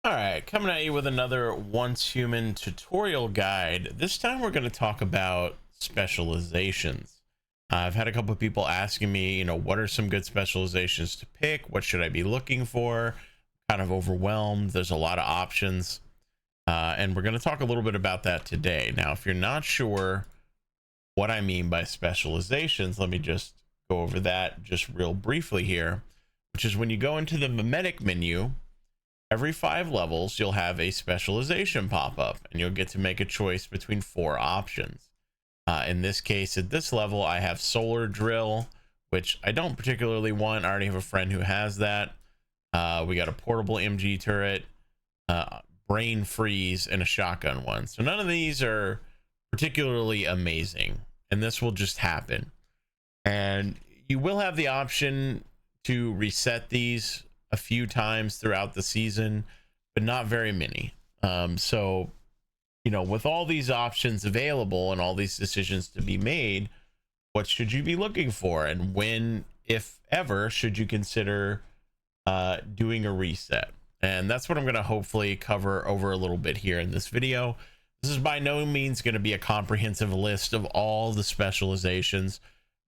All right, coming at you with another Once Human tutorial guide. This time we're going to talk about specializations. I've had a couple of people asking me, what are some good specializations to pick? What should I be looking for? Kind of overwhelmed. There's a lot of options. And we're going to talk a little bit about that today. Now, if you're not sure what I mean by specializations, let me just go over that just real briefly here, which is when you go into the mimetic menu, every 5 levels, you'll have a specialization pop up, and you'll get to make a choice between 4 options. In this case, at this level, I have solar drill, which I don't particularly want. I already have a friend who has that. We got a portable MG turret, brain freeze, and a shotgun one. So none of these are particularly amazing, and this will just happen. And you will have the option to reset these a few times throughout the season, but not very many. So with all these options available and all these decisions to be made, what should you be looking for, and when, if ever, should you consider doing a reset? And that's what I'm going to hopefully cover over a little bit here in this video. This is by no means going to be a comprehensive list of all the specializations,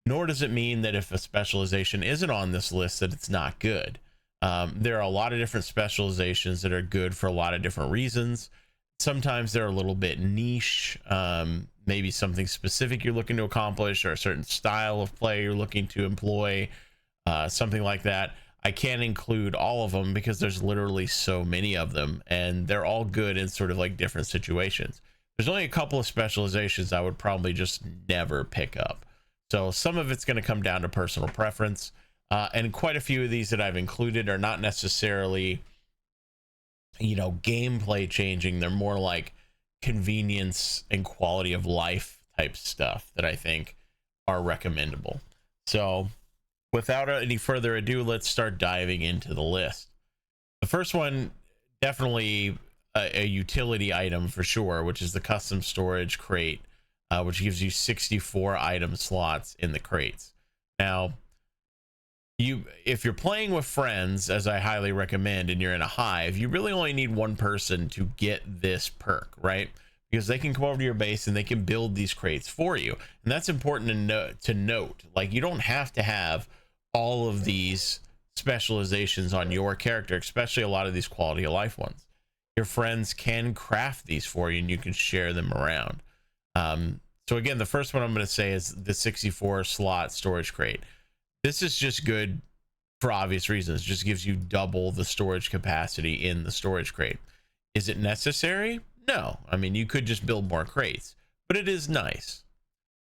nor does it mean that if a specialization isn't on this list that it's not good. There are a lot of different specializations that are good for a lot of different reasons. Sometimes they're a little bit niche, maybe something specific you're looking to accomplish, or a certain style of play you're looking to employ, something like that. I can't include all of them because there's literally so many of them, and they're all good in sort of like different situations. There's only a couple of specializations I would probably just never pick up. So some of it's going to come down to personal preference. And quite a few of these that I've included are not necessarily, gameplay changing. They're more like convenience and quality of life type stuff that I think are recommendable. So without any further ado, let's start diving into the list. The first one, definitely a utility item for sure, which is the custom storage crate, which gives you 64 item slots in the crates. Now, if you're playing with friends, as I highly recommend, and you're in a hive, you really only need one person to get this perk, right? Because they can come over to your base and they can build these crates for you. And that's important to note. Like, you don't have to have all of these specializations on your character, especially a lot of these quality of life ones. Your friends can craft these for you and you can share them around. So again, the first one I'm going to say is the 64 slot storage crate. This is just good for obvious reasons. It just gives you double the storage capacity in the storage crate. Is it necessary? No. I mean, you could just build more crates, but it is nice.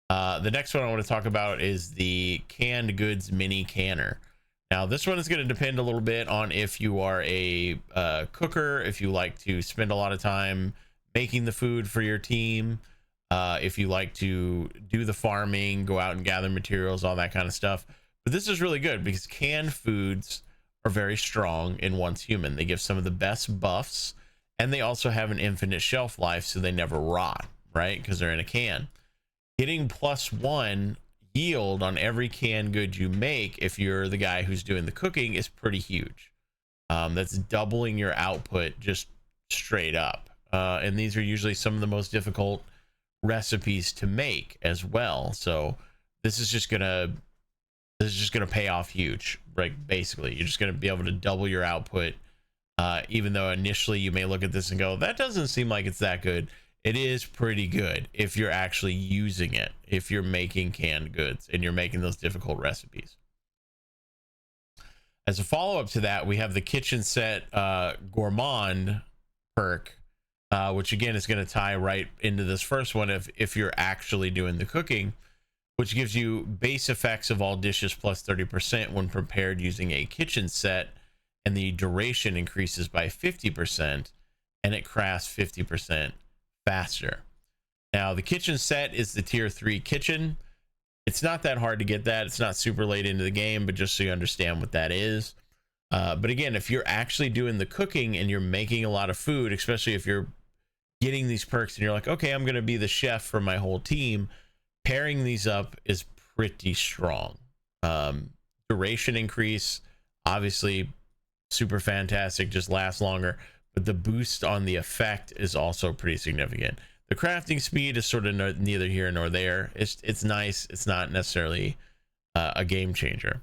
The next one I want to talk about is the canned goods mini canner. Now, this one is going to depend a little bit on if you are a cooker, if you like to spend a lot of time making the food for your team, if you like to do the farming, go out and gather materials, all that kind of stuff. But this is really good because canned foods are very strong in Once Human. They give some of the best buffs, and they also have an infinite shelf life, so they never rot, right? Because they're in a can. Getting +1 yield on every canned good you make, if you're the guy who's doing the cooking, is pretty huge. That's doubling your output just straight up. And these are usually some of the most difficult recipes to make as well. So this is just gonna pay off huge. Like, basically you're just going to be able to double your output, even though initially you may look at this and go, that doesn't seem like it's that good. It is pretty good if you're actually using it, if you're making canned goods and you're making those difficult recipes. As a follow-up to that, we have the kitchen set gourmand perk, which again is going to tie right into this first one if you're actually doing the cooking, which gives you base effects of all dishes plus 30% when prepared using a kitchen set, and the duration increases by 50%, and it crafts 50% faster. Now, the kitchen set is the tier 3 kitchen. It's not that hard to get that. It's not super late into the game, but just so you understand what that is. But again, if you're actually doing the cooking and you're making a lot of food, especially if you're getting these perks and you're like, okay, I'm going to be the chef for my whole team, pairing these up is pretty strong. Duration increase, obviously super fantastic, just lasts longer. but the boost on the effect is also pretty significant. The crafting speed is sort of neither here nor there. It's nice. It's not necessarily a game changer.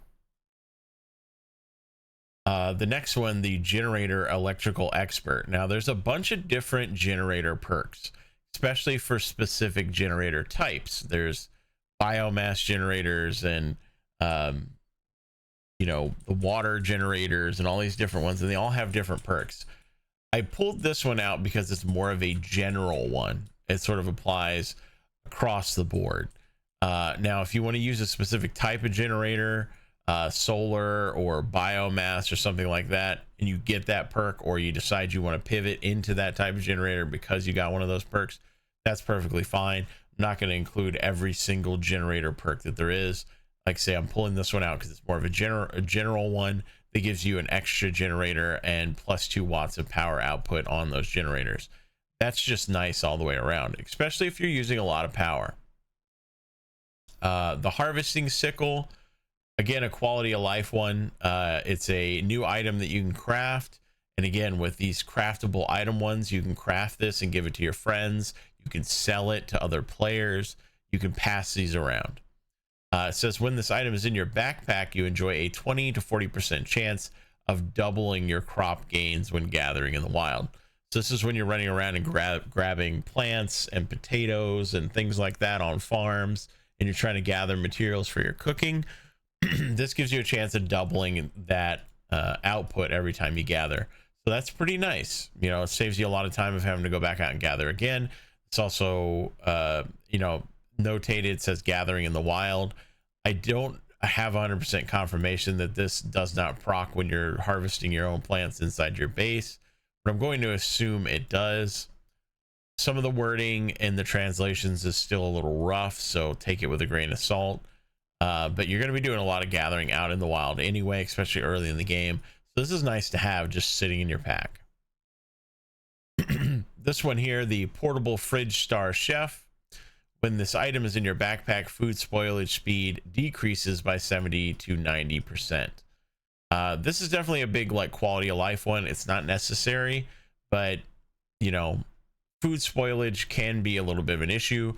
The next one, the generator electrical expert. Now there's a bunch of different generator perks, especially for specific generator types. There's biomass generators and you know, the water generators and all these different ones, and they all have different perks. I pulled this one out because it's more of a general one. It sort of applies across the board. Now if you want to use a specific type of generator, solar or biomass or something like that, and you get that perk, or you decide you want to pivot into that type of generator because you got one of those perks, that's perfectly fine. I'm not going to include every single generator perk that there is. Like I say, I'm pulling this one out because it's more of a general one that gives you an extra generator and plus 2 watts of power output on those generators. That's just nice all the way around, especially if you're using a lot of power. The harvesting sickle, again, a quality of life one. It's a new item that you can craft, and again, with these craftable item ones, you can craft this and give it to your friends. You can sell it to other players. You can pass these around. It says when this item is in your backpack, you enjoy a 20 to 40% chance of doubling your crop gains when gathering in the wild. So this is when you're running around and grabbing plants and potatoes and things like that on farms, and you're trying to gather materials for your cooking. This gives you a chance of doubling that output every time you gather. So that's pretty nice. You know, it saves you a lot of time of having to go back out and gather again. It's also, you know, notated, it says gathering in the wild. I don't have 100% confirmation that this does not proc when you're harvesting your own plants inside your base, but I'm going to assume it does. Some of the wording in the translations is still a little rough, so take it with a grain of salt. But you're going to be doing a lot of gathering out in the wild anyway, especially early in the game. So this is nice to have just sitting in your pack. This one here, the portable fridge star chef. When this item is in your backpack, food spoilage speed decreases by 70 to 90%. This is definitely a big like quality of life one. It's not necessary, but you know, food spoilage can be a little bit of an issue.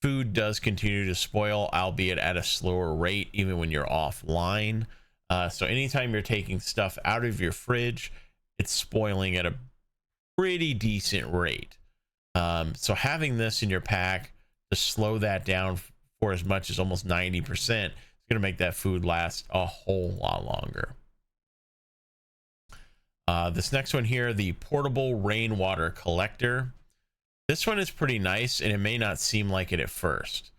Food does continue to spoil, albeit at a slower rate, even when you're offline. So anytime you're taking stuff out of your fridge, it's spoiling at a pretty decent rate. So having this in your pack to slow that down for as much as almost 90% is going to make that food last a whole lot longer. This next one here, the portable rainwater collector. This one is pretty nice, and it may not seem like it at first.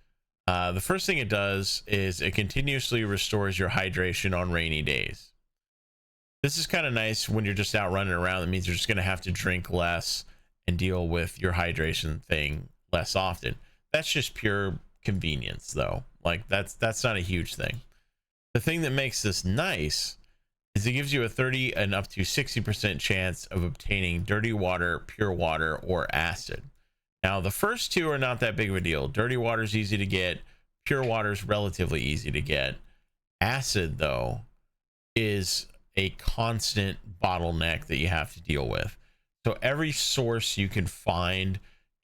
The first thing it does is it continuously restores your hydration on rainy days. This is kind of nice when you're just out running around. That means you're just going to have to drink less and deal with your hydration thing less often. That's just pure convenience, though. Like that's not a huge thing. The thing that makes this nice is it gives you a 30 and up to 60% chance of obtaining dirty water, pure water, or acid. Now, the first two are not that big of a deal. Dirty water is easy to get. Pure water is relatively easy to get. Acid, though, is a constant bottleneck that you have to deal with. So every source you can find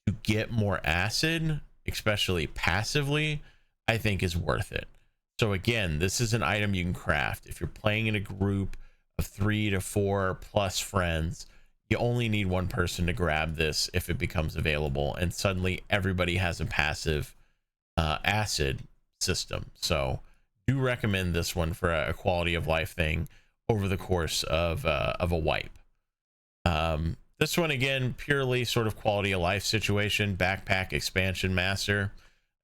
to get more acid, especially passively, I think is worth it. So again, this is an item you can craft. If you're playing in a group of 3 to 4 plus friends, you only need one person to grab this if it becomes available, and suddenly everybody has a passive acid system. So do recommend this one for a quality of life thing over the course of a wipe. This one, again, purely sort of quality of life situation. Backpack expansion master,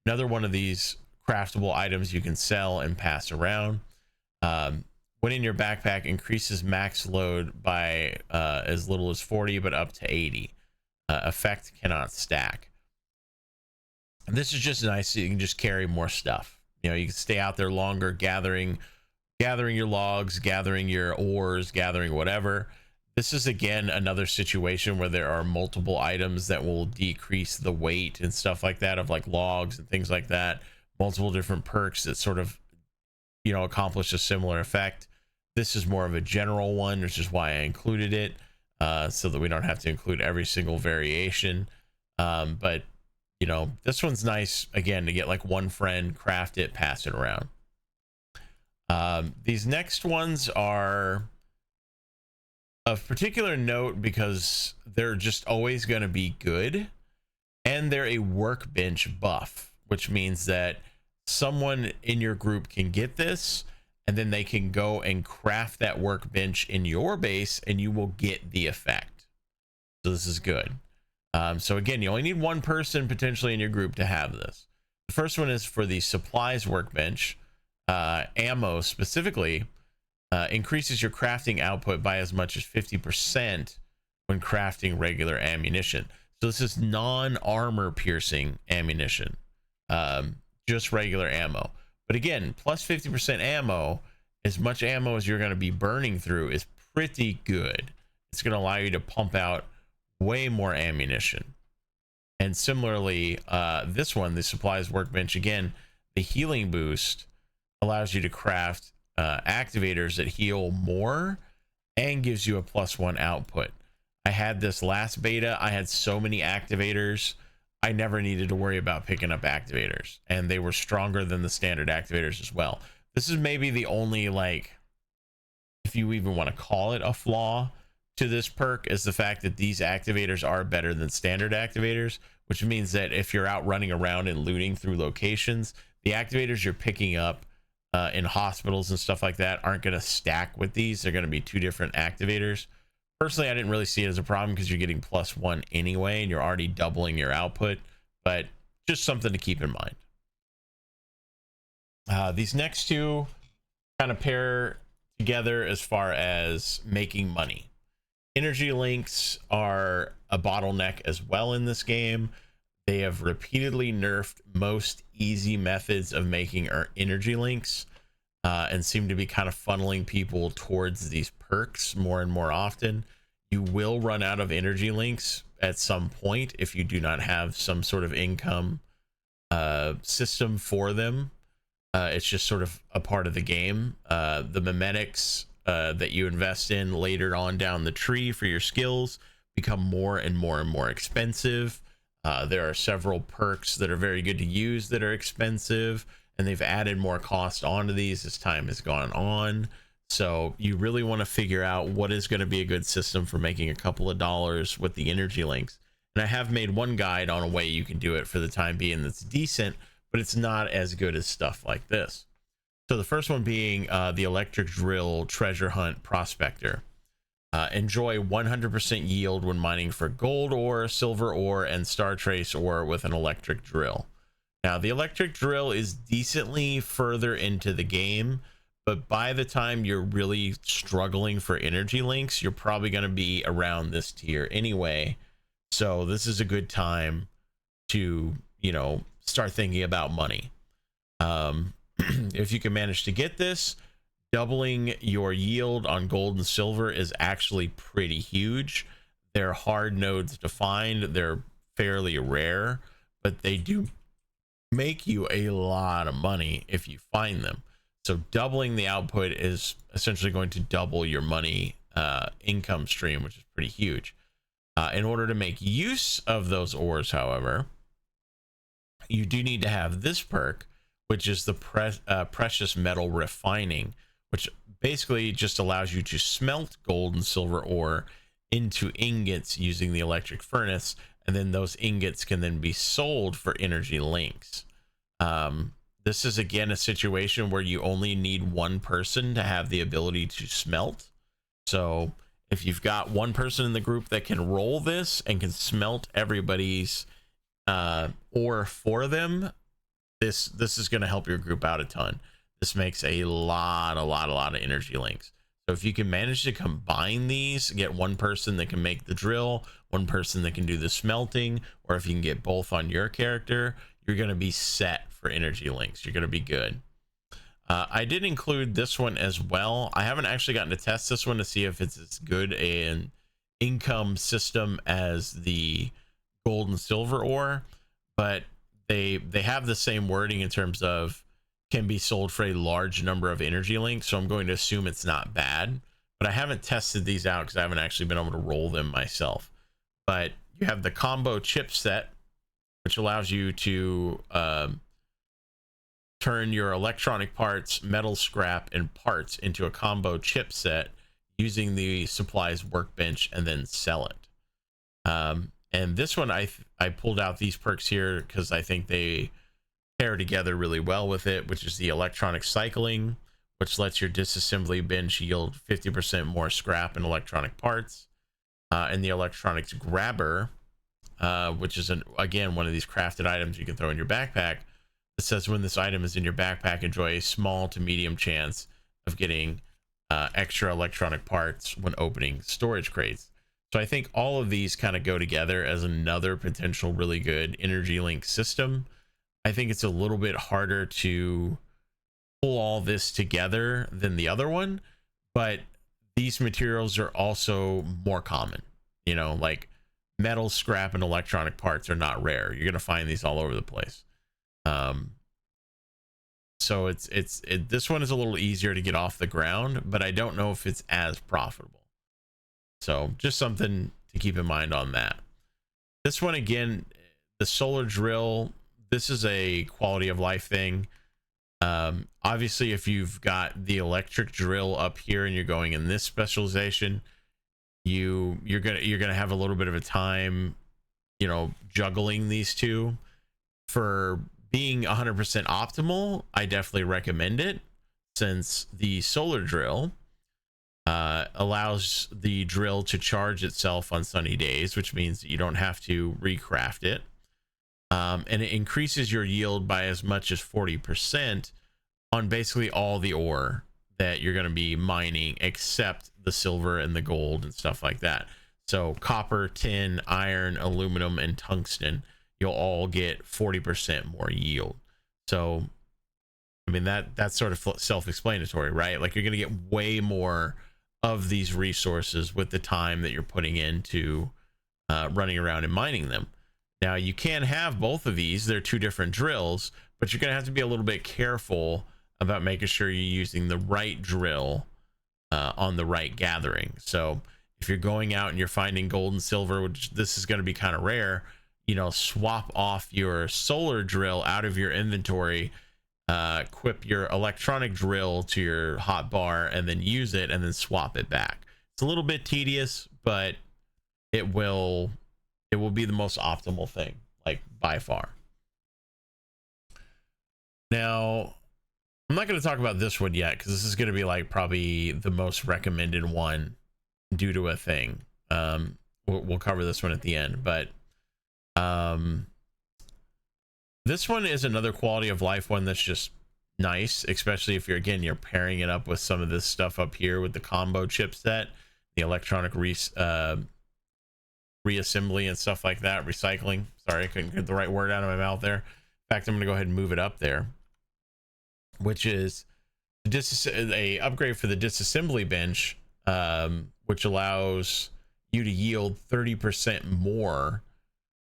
another one of these craftable items you can sell and pass around. When in your backpack, increases max load by as little as 40 but up to 80. Effect cannot stack. And this is just nice, so you can just carry more stuff. You know, you can stay out there longer, gathering your logs, gathering your ores, gathering whatever. This is again another situation where there are multiple items that will decrease the weight and stuff like that of like logs and things like that. Multiple different perks that sort of, you know, accomplish a similar effect. This is more of a general one, which is why I included it. so that we don't have to include every single variation. But you know, this one's nice again to get like one friend, craft it, pass it around. These next ones are of particular note because they're just always going to be good, and they're a workbench buff, which means that someone in your group can get this, and then they can go and craft that workbench in your base, and you will get the effect. So this is good. So again, you only need one person potentially in your group to have this. The first one is for the supplies workbench. Ammo specifically increases your crafting output by as much as 50% when crafting regular ammunition. So this is non-armor piercing ammunition, just regular ammo. But again, plus 50% ammo, as much ammo as you're going to be burning through, is pretty good. It's going to allow you to pump out way more ammunition. And similarly, this one, the supplies workbench, again, the healing boost allows you to craft activators that heal more and gives you a +1 output. I had this last beta. I had so many activators. I never needed to worry about picking up activators, and they were stronger than the standard activators as well. This is maybe the only, like, if you even want to call it a flaw to this perk, is the fact that these activators are better than standard activators, which means that if you're out running around and looting through locations, the activators you're picking up in hospitals and stuff like that aren't going to stack with these. They're going to be two different activators. Personally, I didn't really see it as a problem because you're getting +1 anyway, and you're already doubling your output, but just something to keep in mind. These next two kind of pair together as far as making money. Energy links are a bottleneck as well in this game. They have repeatedly nerfed most easy methods of making our energy links, and seem to be kind of funneling people towards these perks more and more often. You will run out of energy links at some point if you do not have some sort of income system for them. It's just sort of a part of the game. The memetics that you invest in later on down the tree for your skills become more and more and more expensive. There are several perks that are very good to use that are expensive, and they've added more cost onto these as time has gone on. So you really want to figure out what is going to be a good system for making a couple of dollars with the energy links. And I have made one guide on a way you can do it for the time being that's decent, but it's not as good as stuff like this. So the first one being the electric drill treasure hunt prospector. Enjoy 100% yield when mining for gold ore, silver ore, and star trace ore with an electric drill. Now, the electric drill is decently further into the game, but by the time you're really struggling for energy links, you're probably going to be around this tier anyway. So this is a good time to, you know, start thinking about money. If you can manage to get this, doubling your yield on gold and silver is actually pretty huge. They're hard nodes to find. They're fairly rare, but they do make you a lot of money if you find them. So doubling the output is essentially going to double your money income stream, which is pretty huge. In order to make use of those ores, however, you do need to have this perk, which is the precious metal refining, which basically just allows you to smelt gold and silver ore into ingots using the electric furnace, and then those ingots can then be sold for energy links. This is again a situation where you only need one person to have the ability to smelt. So if you've got one person in the group that can roll this and can smelt everybody's ore for them, this is going to help your group out a ton. This makes a lot of energy links. So if you can manage to combine these, get one person that can make the drill, one person that can do the smelting, or if you can get both on your character, you're going to be set for energy links. You're going to be good. I did include this one as well. I haven't actually gotten to test this one to see if it's as good an income system as the gold and silver ore, but they have the same wording in terms of can be sold for a large number of energy links, so I'm going to assume it's not bad. but I haven't tested these out because I haven't actually been able to roll them myself. But you have the combo chipset, which allows you to turn your electronic parts, metal scrap, and parts into a combo chipset using the supplies workbench and then sell it. And this one, I pulled out these perks here because I think they pair together really well with it, which is the electronic cycling, which lets your disassembly bench yield 50% more scrap and electronic parts, and the electronics grabber, which is again one of these crafted items you can throw in your backpack. It says when this item is in your backpack, enjoy a small to medium chance of getting extra electronic parts when opening storage crates. So I think all of these kind of go together as another potential really good energy link system. I think it's a little bit harder to pull all this together than the other one, but these materials are also more common. You know, like metal scrap and electronic parts are not rare. You're going to find these all over the place. So this one is a little easier to get off the ground, but I don't know if it's as profitable. So just something to keep in mind on that. This one, again, the solar drill, this is a quality of life thing. Obviously, if you've got the electric drill up here and you're going in this specialization, you're gonna have a little bit of a time, you know, juggling these two. For being 100% optimal, I definitely recommend it, since the solar drill allows the drill to charge itself on sunny days, which means that you don't have to recraft it, and it increases your yield by as much as 40% on basically all the ore that you're going to be mining, except the silver and the gold and stuff like that. So copper, tin, iron, aluminum, and tungsten, you'll all get 40% more yield. So I mean, that's sort of self-explanatory, right? Like, you're going to get way more of these resources with the time that you're putting into running around and mining them. Now, you can have both of these. They're two different drills, but you're going to have to be a little bit careful about making sure you're using the right drill on the right gathering. So if you're going out and you're finding gold and silver, which this is going to be kind of rare, you know, swap off your solar drill out of your inventory, equip your electronic drill to your hot bar, and then use it, and then swap it back. It's a little bit tedious, but it will be the most optimal thing, like, by far. Now, I'm not going to talk about this one yet, because this is going to be like probably the most recommended one due to a thing. We'll cover this one at the end, but this one is another quality of life one that's just nice, especially if you're pairing it up with some of this stuff up here with the combo chipset, the electronic reassembly and stuff like that, recycling. Sorry, I couldn't get the right word out of my mouth there. In fact, I'm going to go ahead and move it up there, which is a upgrade for the disassembly bench, which allows you to yield 30% more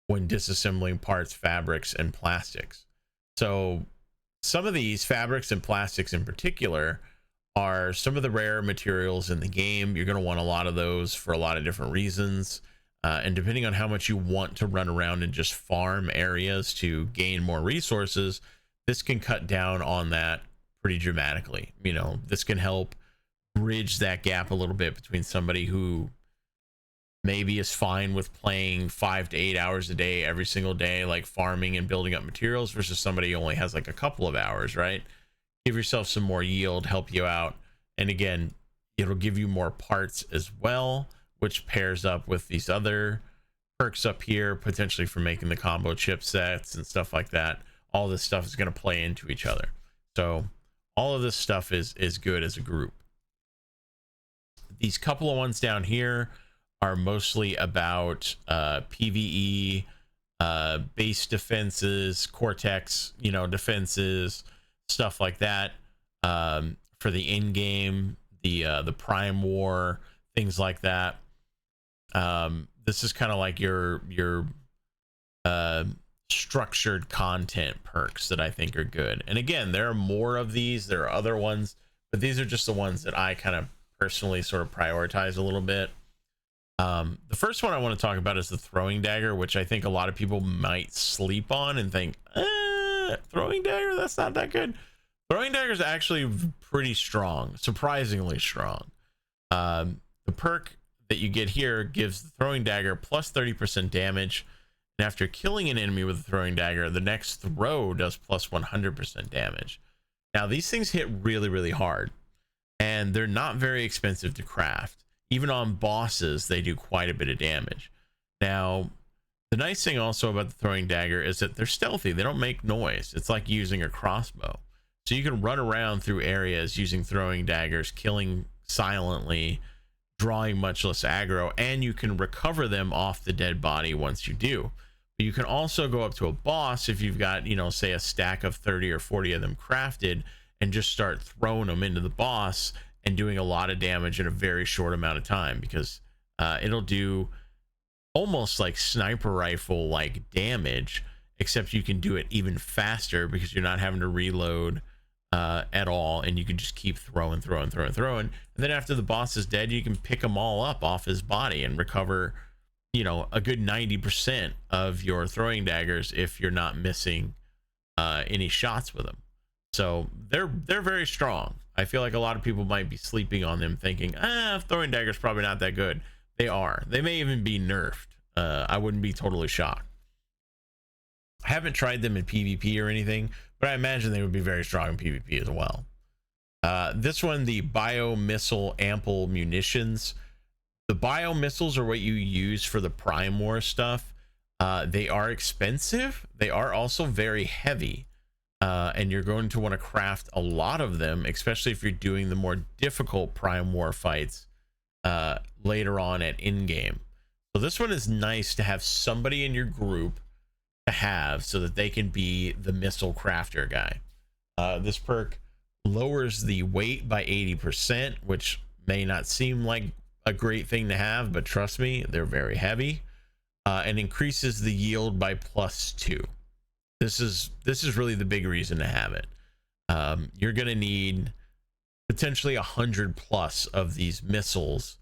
when disassembling parts, fabrics, and plastics. So some of these fabrics and plastics in particular are some of the rare materials in the game. You're going to want a lot of those for a lot of different reasons. And depending on how much you want to run around and just farm areas to gain more resources, this can cut down on that pretty dramatically. You know, this can help bridge that gap a little bit between somebody who maybe is fine with playing 5 to 8 hours a day every single day, like farming and building up materials, versus somebody who only has like a couple of hours, right? Give yourself some more yield, help you out. And again, it'll give you more parts as well, which pairs up with these other perks up here, potentially for making the combo chipsets and stuff like that. All this stuff is going to play into each other. So all of this stuff is good as a group. These couple of ones down here are mostly about PvE, base defenses, cortex, you know, defenses, stuff like that. For the in game, the Prime War, things like that. This is kind of like your structured content perks that I think are good. And again, there are more of these. There are other ones, but these are just the ones that I kind of personally sort of prioritize a little bit. The first one I want to talk about is the throwing dagger, which I think a lot of people might sleep on and think, throwing dagger, that's not that good. Throwing dagger is actually pretty strong, surprisingly strong. The perk that you get here gives the throwing dagger plus 30% damage, and after killing an enemy with a throwing dagger, the next throw does plus 100% damage. Now these things hit really, really hard, and they're not very expensive to craft. Even on bosses, they do quite a bit of damage. Now, the nice thing also about the throwing dagger is that they're stealthy. They don't make noise. It's like using a crossbow. So you can run around through areas using throwing daggers, killing silently, drawing much less aggro, and you can recover them off the dead body once you do. But you can also go up to a boss if you've got, you know, say a stack of 30 or 40 of them crafted, and just start throwing them into the boss and doing a lot of damage in a very short amount of time, because it'll do almost like sniper rifle like damage, except you can do it even faster because you're not having to reload at all, and you can just keep throwing. And then after the boss is dead, you can pick them all up off his body and recover, you know, a good 90% of your throwing daggers if you're not missing any shots with them. So they're very strong. I feel like a lot of people might be sleeping on them, thinking, throwing daggers probably not that good. They are. They may even be nerfed. I wouldn't be totally shocked. I haven't tried them in PvP or anything, but I imagine they would be very strong in PvP as well. This one, the Biomass ample munitions. The Biomass are what you use for the Prime War stuff. They are expensive. They are also very heavy. And you're going to want to craft a lot of them, especially if you're doing the more difficult Prime War fights later on at in-game. So this one is nice to have somebody in your group to have, so that they can be the missile crafter guy. This perk lowers the weight by 80%, which may not seem like a great thing to have, but trust me, they're very heavy, and increases the yield by +2. This is really the big reason to have it. You're going to need potentially 100+ of these missiles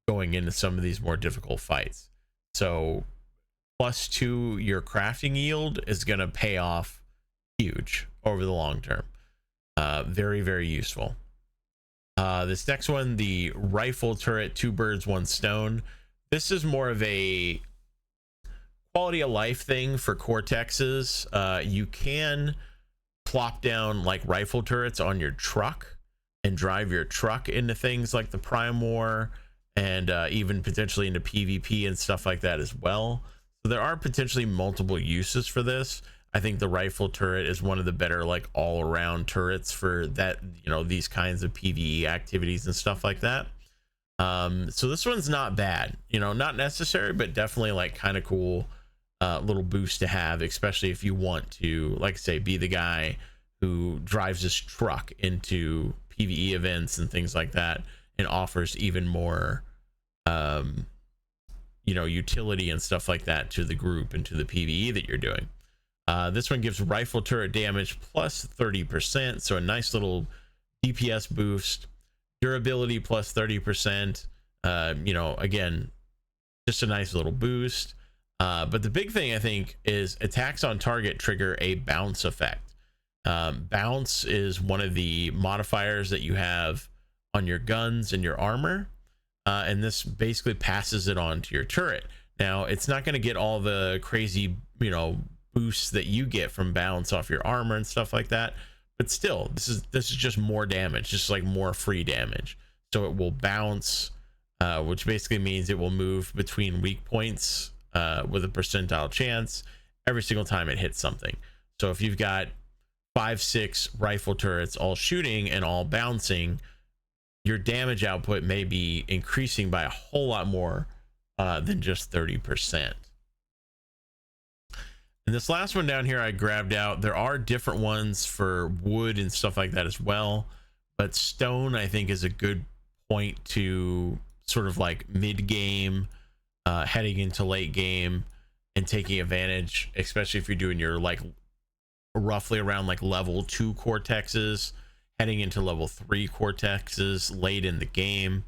going into some of these more difficult fights. So +2 your crafting yield is going to pay off huge over the long term. Very, very useful. This next one, the rifle turret, 2 birds, 1 stone. This is more of a quality of life thing for Cortexes. You can plop down like rifle turrets on your truck and drive your truck into things like the Prime War, and even potentially into PvP and stuff like that as well. So there are potentially multiple uses for this. I think the rifle turret is one of the better like all-around turrets for that, you know, these kinds of PvE activities and stuff like that. So this one's not bad, you know, not necessary, but definitely like kind of cool little boost to have, especially if you want to, like I say, be the guy who drives his truck into PvE events and things like that, and offers even more you know, utility and stuff like that to the group and to the PvE that you're doing. This one gives rifle turret damage +30%, so a nice little DPS boost. Durability +30%. You know, again, just a nice little boost. But the big thing I think is attacks on target trigger a bounce effect. Bounce is one of the modifiers that you have on your guns and your armor, and this basically passes it on to your turret. Now it's not going to get all the crazy, you know, boosts that you get from bounce off your armor and stuff like that, but still, this is just more damage, just like more free damage. So it will bounce, which basically means it will move between weak points with a percentile chance every single time it hits something. So if you've got 5-6 rifle turrets all shooting and all bouncing, your damage output may be increasing by a whole lot more than just 30%. And this last one down here I grabbed out. There are different ones for wood and stuff like that as well, but stone I think is a good point to sort of like mid game, heading into late game, and taking advantage, especially if you're doing your like roughly around like level 2 Cortexes, heading into level 3 cortexes late in the game,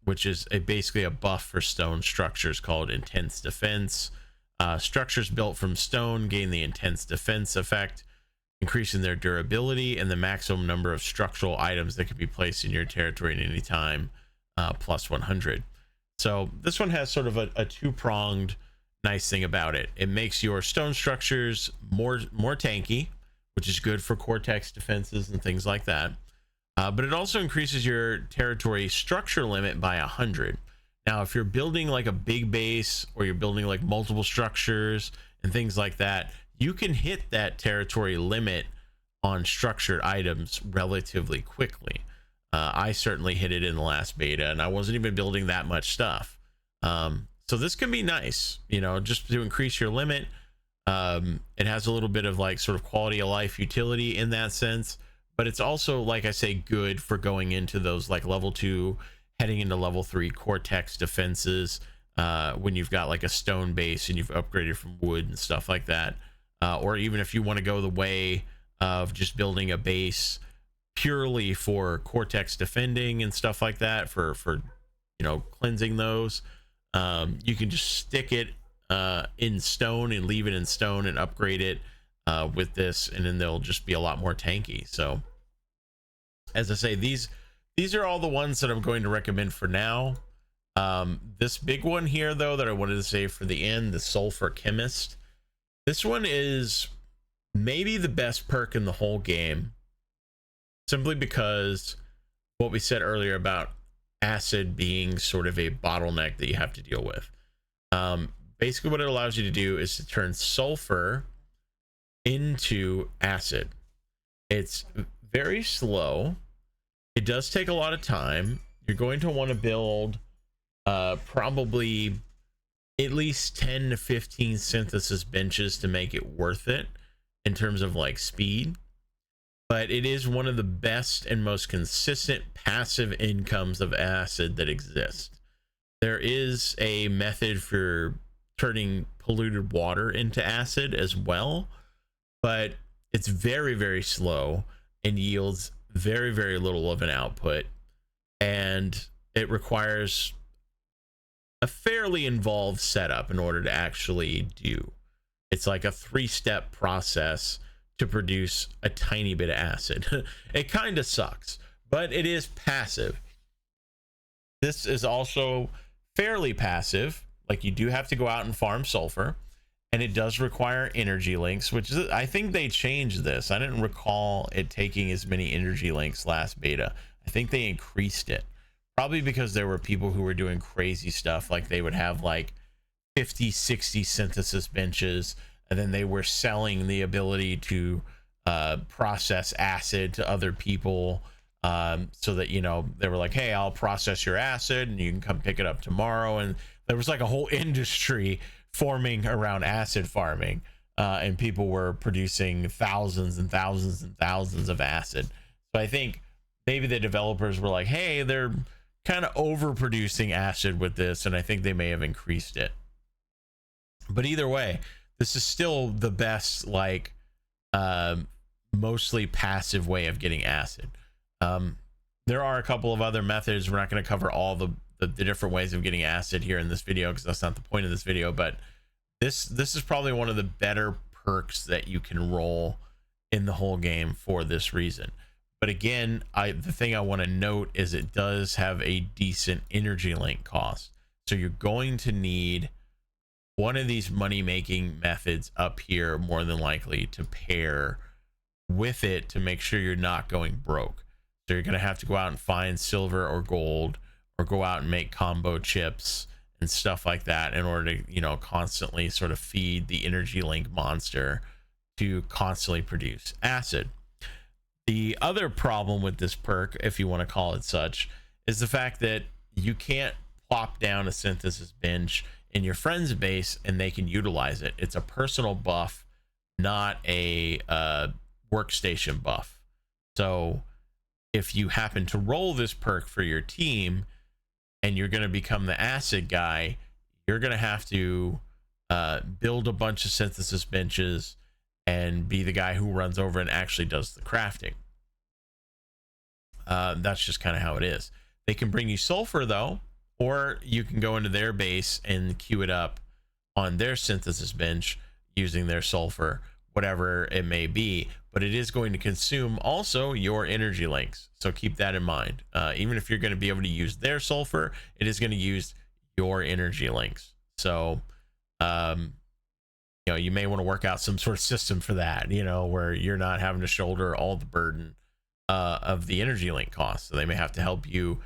which is basically a buff for stone structures called Intense Defense. Structures built from stone gain the Intense Defense effect, increasing their durability and the maximum number of structural items that can be placed in your territory at any time, plus 100. So this one has sort of a two-pronged nice thing about it. It makes your stone structures more tanky, which is good for cortex defenses and things like that. But it also increases your territory structure limit by 100. Now, if you're building like a big base, or you're building like multiple structures and things like that, you can hit that territory limit on structured items relatively quickly. I certainly hit it in the last beta, and I wasn't even building that much stuff. So this can be nice, you know, just to increase your limit. It has a little bit of like sort of quality of life utility in that sense, but it's also, like I say, good for going into those like level 2, heading into level 3 cortex defenses, when you've got like a stone base and you've upgraded from wood and stuff like that. Or even if you want to go the way of just building a base purely for cortex defending and stuff like that, for you know, cleansing those, you can just stick it in stone and leave it in stone and upgrade it with this, and then they'll just be a lot more tanky. So as I say, these are all the ones that I'm going to recommend for now. This big one here though that I wanted to save for the end, the Sulfur Chemist, this one is maybe the best perk in the whole game, simply because what we said earlier about acid being sort of a bottleneck that you have to deal with. Basically what it allows you to do is to turn sulfur into acid. It's very slow. It does take a lot of time. You're going to want to build probably at least 10 to 15 synthesis benches to make it worth it in terms of like speed. But it is one of the best and most consistent passive incomes of acid that exist. There is a method for turning polluted water into acid as well, but it's very, very slow and yields very, very little of an output. And it requires a fairly involved setup in order to actually do. It's like a 3-step process to produce a tiny bit of acid. It kind of sucks, but it is passive. This is also fairly passive. Like, you do have to go out and farm sulfur, and it does require energy links, which is, I think they changed this. I didn't recall it taking as many energy links last beta. I think they increased it, probably because there were people who were doing crazy stuff. Like, they would have like 50, 60 synthesis benches, and then they were selling the ability to process acid to other people, so that, you know, they were like, hey, I'll process your acid and you can come pick it up tomorrow. And there was like a whole industry forming around acid farming, and people were producing thousands and thousands and thousands of acid. So I think maybe the developers were like, hey, they're kind of overproducing acid with this, and I think they may have increased it. But either way, this is still the best, like, mostly passive way of getting acid. There are a couple of other methods. We're not going to cover all the different ways of getting acid here in this video, because that's not the point of this video. But this is probably one of the better perks that you can roll in the whole game for this reason. But again, the thing I want to note is it does have a decent energy link cost. So you're going to need one of these money-making methods up here, more than likely, to pair with it to make sure you're not going broke. So you're going to have to go out and find silver or gold, or go out and make combo chips and stuff like that in order to, you know, constantly sort of feed the energy link monster to constantly produce acid. The other problem with this perk, if you want to call it such, is the fact that you can't plop down a synthesis bench in your friend's base and they can utilize it. It's a personal buff, not a workstation buff. So if you happen to roll this perk for your team and you're going to become the acid guy, you're going to have to build a bunch of synthesis benches and be the guy who runs over and actually does the crafting. That's just kind of how it is. They can bring you sulfur though, or you can go into their base and queue it up on their synthesis bench using their sulfur, whatever it may be. But it is going to consume also your energy links, so keep that in mind. Even if you're going to be able to use their sulfur, it is going to use your energy links. So you know, you may want to work out some sort of system for that, you know, where you're not having to shoulder all the burden of the energy link costs. So they may have to help you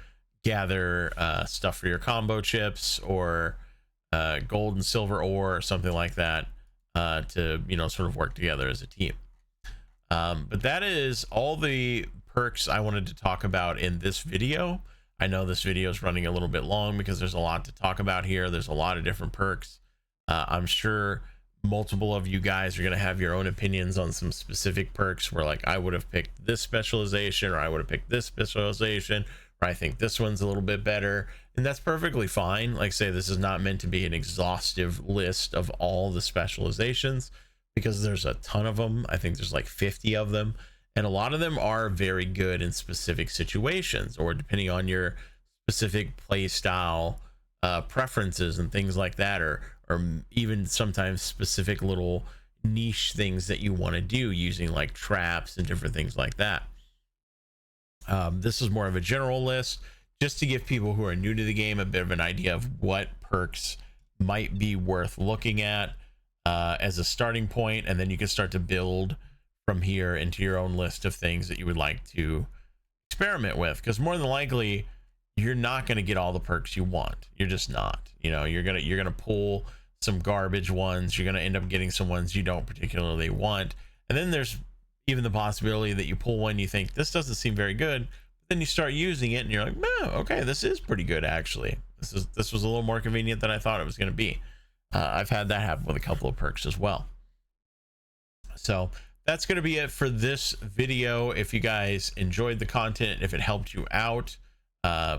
gather stuff for your combo chips, or gold and silver ore, or something like that, to, you know, sort of work together as a team. But that is all the perks I wanted to talk about in this video. I know this video is running a little bit long because there's a lot to talk about here. There's a lot of different perks. I'm sure multiple of you guys are going to have your own opinions on some specific perks, where like I would have picked this specialization, or I would have picked this specialization, or I think this one's a little bit better, and that's perfectly fine. Like I say, this is not meant to be an exhaustive list of all the specializations, because there's a ton of them. I think there's like 50 of them, and a lot of them are very good in specific situations, or depending on your specific play style preferences and things like that, or even sometimes specific little niche things that you want to do using like traps and different things like that. This is more of a general list, just to give people who are new to the game a bit of an idea of what perks might be worth looking at as a starting point, and then you can start to build from here into your own list of things that you would like to experiment with, because more than likely you're not going to get all the perks you want. You're just not. You know, you're gonna pull some garbage ones. You're gonna end up getting some ones you don't particularly want, and then there's even the possibility that you pull one you think this doesn't seem very good, but then you start using it and you're like, oh, okay, this is pretty good actually. This was a little more convenient than I thought it was going to be. I've had that happen with a couple of perks as well. So that's going to be it for this video. If you guys enjoyed the content, if it helped you out,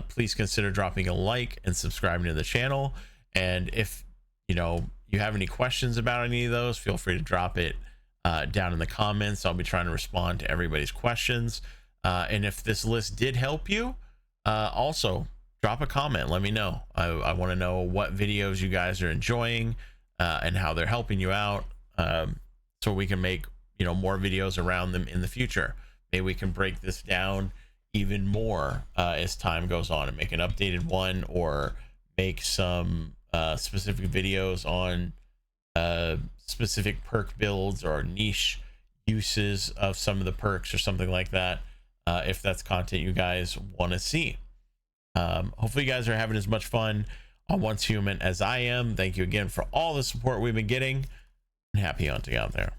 please consider dropping a like and subscribing to the channel. And if you know you have any questions about any of those, feel free to drop it down in the comments. I'll be trying to respond to everybody's questions. And if this list did help you, also drop a comment. Let me know. I want to know what videos you guys are enjoying and how they're helping you out, so we can make, you know, more videos around them in the future. Maybe we can break this down even more as time goes on and make an updated one, or make some specific videos on specific perk builds or niche uses of some of the perks or something like that, if that's content you guys want to see. Hopefully you guys are having as much fun on Once Human as I am. Thank you again for all the support we've been getting, and happy hunting out there.